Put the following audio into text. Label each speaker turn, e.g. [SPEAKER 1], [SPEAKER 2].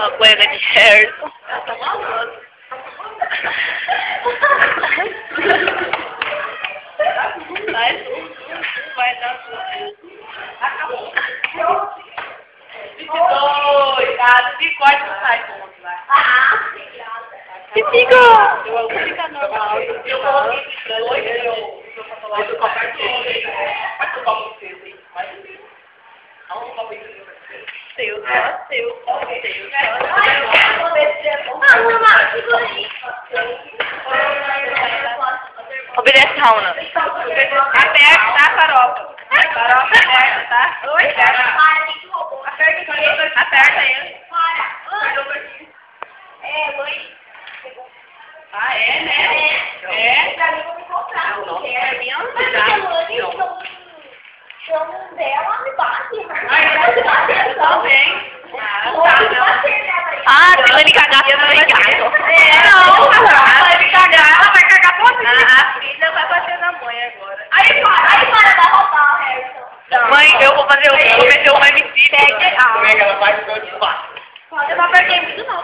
[SPEAKER 1] A colega de Harrison. Tá maluco. Vai dar tudo. Acabou. 22, tá? Se corta, não sai ponto lá. Que fica? Eu fica normal. Eu coloquei 2, eu faço lá do copo de mas o copo de vocês, mas não o copo de seu, seu. Obedece, Rauna. Aperta, tá, farofa? Farofa, aperta, tá? Oi, aperta ele. É, mãe. Ah, é, né? É. Pra mim, vou me comprar. Não, é minha chamo dela, me bate. Também. Ah, você vai me cagar, você vai me cagar. Não, vai me cagar, ela vai cagar toda. A filha vai bater na mãe agora. Aí para da roubar, Harrison. Mãe, eu vou fazer o quê? Vou meter uma MC. Como é que ela faz? Eu não apertei muito, não.